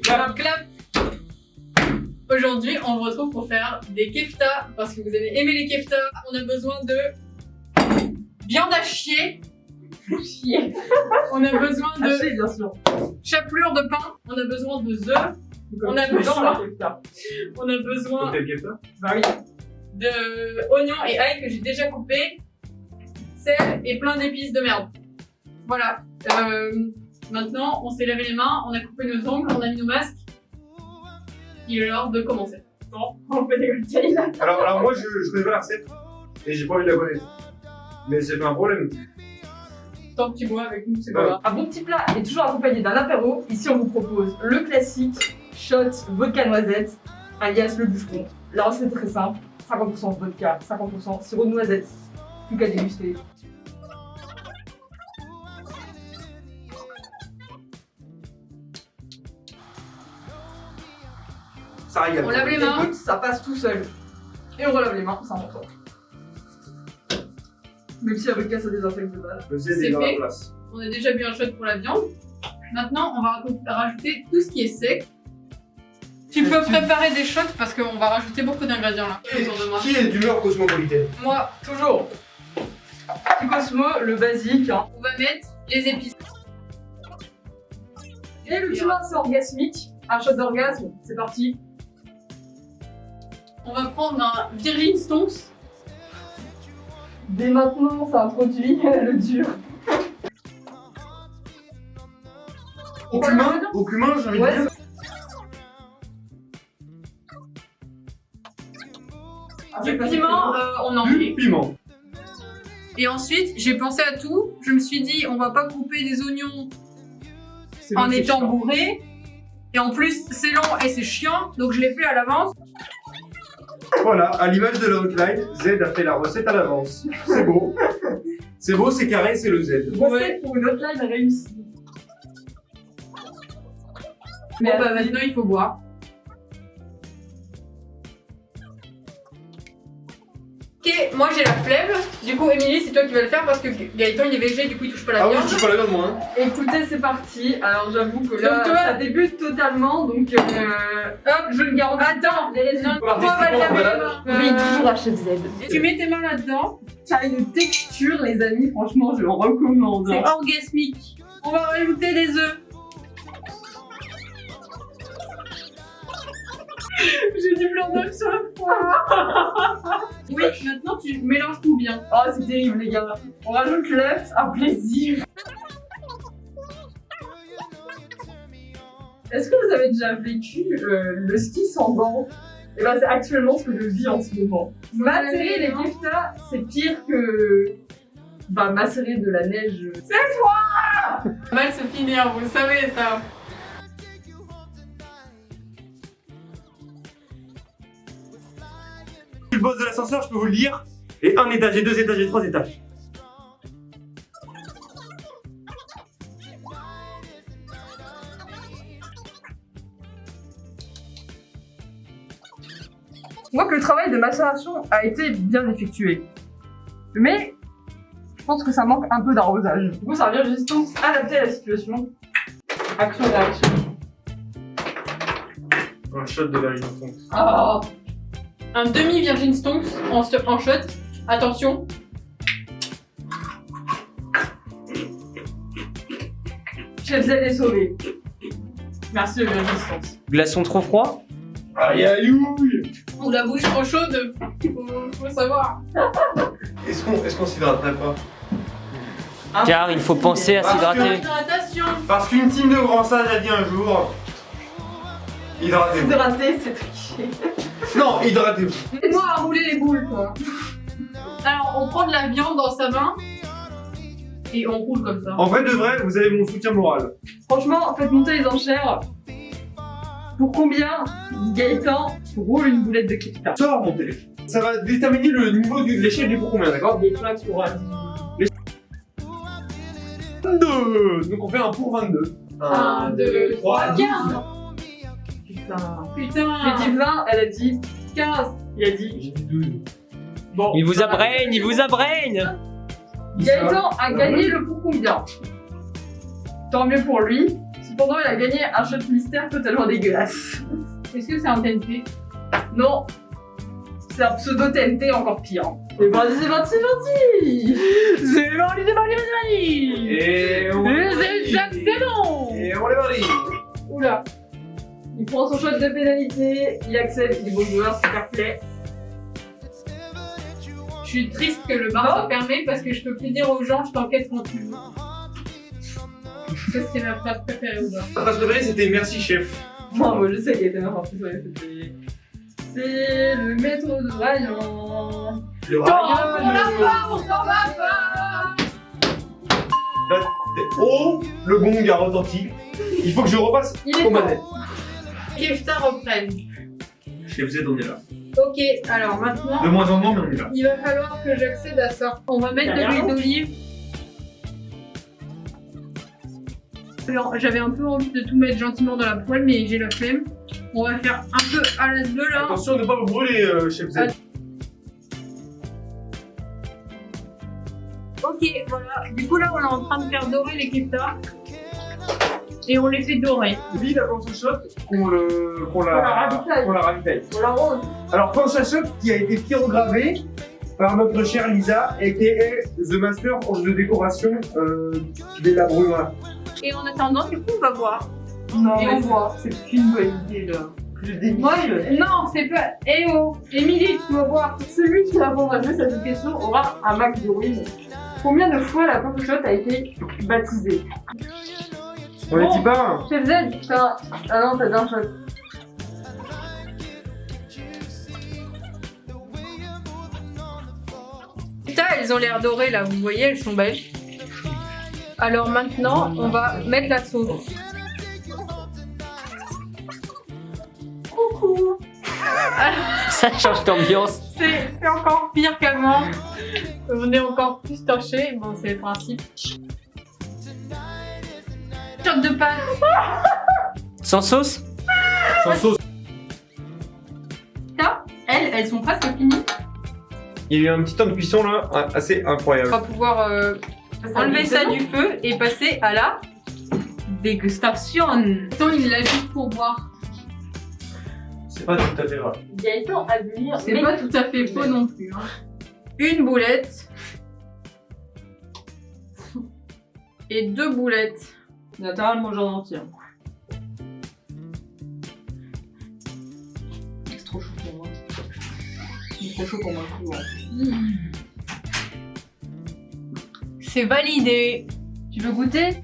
Clap, clap. Aujourd'hui, on vous retrouve pour faire des keftas parce que vous avez aimé les keftas. On a besoin de viande à chier. On a besoin de bien sûr. chapelure de pain. On a besoin de œufs. On a besoin Quel kefta? Bah oui. de oignons et ail que j'ai déjà coupé, sel et plein d'épices de merde. Voilà. Maintenant, on s'est lavé les mains, on a coupé nos ongles, on a mis nos masques. Il est l'heure de commencer. Bon, on fait des cocktails. Alors moi, je connais pas la recette et j'ai pas envie de la connaître. Mais c'est pas un problème. Tant que tu bois avec nous, c'est pas grave. Un bon petit plat est toujours accompagné d'un apéro. Ici, on vous propose le classique shot vodka noisette, alias le bûcheron. La recette est très simple, 50% vodka, 50% sirop de noisette. Plus qu'à déguster. Ça régale. On lave les mains. Écoute, ça passe tout seul. Et on relave les mains, c'est important. Même si la vodka ça désinfecte de base. Le Z C'est est dans la fait. place. On a déjà bu un shot pour la viande. Maintenant, on va rajouter tout ce qui est sec. Tu peux préparer des shots parce qu'on va rajouter beaucoup d'ingrédients là autour de moi. Qui est d'humeur cosmopolitaine? Moi, Toujours. Du Cosmo, le basique. Hein. on va mettre les épices. Et le petit vin, c'est orgasmique. Un shot d'orgasme, c'est parti. On va prendre un Virgin Stonks. Dès maintenant, ça introduit le dur. Au cumin, j'ai envie de Ouais, dire. Du piment, on en Du met. piment. Et ensuite, j'ai pensé à tout. Je me suis dit, on va pas couper des oignons en étant bourré. Et en plus, c'est long et c'est chiant, donc je l'ai fait à l'avance. Voilà, à l'image de la hotline, Z a fait la recette à l'avance. C'est beau. C'est beau, c'est carré, c'est le Z. recette pour une hotline réussie. Bon, bah maintenant, il faut boire. Ok, moi j'ai la flemme. Du coup, Émilie, c'est toi qui vas le faire parce que Gaëtan il est végé, du coup il touche pas la Ah oui, viande. je suis pas la viande, moi. Hein. Écoutez, c'est parti. Alors j'avoue que là, Donc, toi- ça débute totalement, donc Hop, je ne garantis attends, les résultats. non, toi va te laver les mains. Oui, toujours à Chef Z. Et tu mets tes mains là-dedans, Ça a une texture, les amis, franchement, je le recommande. c'est orgasmique. On va rajouter des œufs. J'ai du blanc d'œuf sur le foie. Oui, maintenant tu mélanges tout bien. Oh, c'est terrible, les gars. On rajoute l'œuf, un plaisir. Est-ce que vous avez déjà vécu le ski sans gants? Et ben, c'est actuellement ce que je vis en ce moment. Macérer les keftas, c'est pire que. Bah, macérer de la neige. Mal se finir, vous le savez ça. Je suis le boss de l'ascenseur, je peux vous le dire. Et un étage, et deux étages, et trois étages. Je vois que le travail de macération a été bien effectué. Mais je pense que ça manque un peu d'arrosage. Du coup, ça revient juste adapter à la situation. Action-réaction. Un shot de Virgin Stonks. Ah. Un demi Virgin Stonks en shot. Attention. Chef Z est sauvé. Merci le Virgin Stonks. Glaçon trop froid? Aïe aïe ouille. Ou la bouche trop chaude. Faut savoir. Est-ce qu'on s'hydraterait pas? Car il faut penser à s'hydrater. Hydratation. Parce qu'une team de grand sage a dit un jour... Hydratez-vous. Hydraté, c'est triché. Non, hydratez-vous. Aide-moi à rouler les boules, quoi. Alors, on prend de la viande dans sa main et on roule comme ça. En vrai de vrai, vous avez mon soutien moral. Franchement, faites monter les enchères. Pour combien Gaëtan roule une boulette de kefta? Sors mon téléphone. Ça va déterminer le niveau de l'échelle du pour combien, d'accord? Des flaques pour 22. Donc on fait un pour 22. 1, 2, 3, 15. Putain. Putain. J'ai dit 20, elle a dit 15. Il a dit. J'ai dit 12. Bon. Il vous abrègne, il vous abrègne. Gaëtan a gagné le pour combien? Tant mieux pour lui. Cependant, il a gagné un shot mystère totalement dégueulasse. Est-ce que c'est un TNT? Non. C'est un pseudo TNT encore pire. Et bah, c'est parti, c'est parti. C'est parti, c'est parti, c'est parti. Et on C'est bon. Et on est parti. Oula. Il prend son shot de pénalité, il accepte, il est beau joueur, c'est fair play. Je suis triste que le bar soit fermé parce que je peux plus dire aux gens je t'enquête quand tu veux. Ça c'est ma phrase préférée au bar. Ma phrase préférée c'était merci chef. Non, moi je sais qu'il était en plus, ouais, c'était. C'est le métro de Vaillant. Le On l'a pas, on s'en va pas. Oh, le gong a retenti. Il faut que je repasse Il est aux temps. manettes. Kefta reprenne. Chef Z, on est là. Ok, alors maintenant, De moins en moins, mais on est là. il va falloir que j'accède à ça. On va mettre de l'huile d'olive. Alors, j'avais un peu envie de tout mettre gentiment dans la poêle, mais j'ai la flemme. On va faire un peu à l'as de là. Attention de ne pas vous brûler, chef Z. Ok, voilà. Du coup, là, on est en train de faire dorer les keftas. Et on les fait dorer. Lui, il a pensé shot qu'on la ravitaille. On la rose. Alors, pense à shot qui a été pyrogravé par notre chère Lisa, a.k.a. The Master of the décoration de la Bruma. Et en attendant, du coup, on va voir. Non, Et mais on voit. c'est qu'une bonne idée là. Moi, non, c'est pas. Eh oh, Émilie, tu vas voir. Celui qui répondra mieux à cette question aura un max de win. Combien de fois la Pop Shot a été baptisée? On les dit pas, hein. Chef Z, t'as. Ah non, t'as un shot. Putain, elles ont l'air dorées là, vous voyez, elles sont belles. Alors maintenant, on va mettre la sauce. Coucou. Ça change d'ambiance. C'est encore pire qu'avant. On est encore plus torchés. Bon, c'est le principe. Choc de pâte. Sans sauce? Sans sauce. Elles sont presque finies. Il y a eu un petit temps de cuisson là, assez On incroyable. va pouvoir enlever ça du feu et passer à la dégustation. Attends, il l'a juste pour boire. C'est pas tout à fait vrai. Gaëtan a dû lire. C'est pas tout à fait faux non plus. Hein. Une boulette. Et 2 boulettes. Naturellement, j'en entier. C'est trop chaud pour moi. C'est trop chaud pour moi. C'est validé. Tu veux goûter?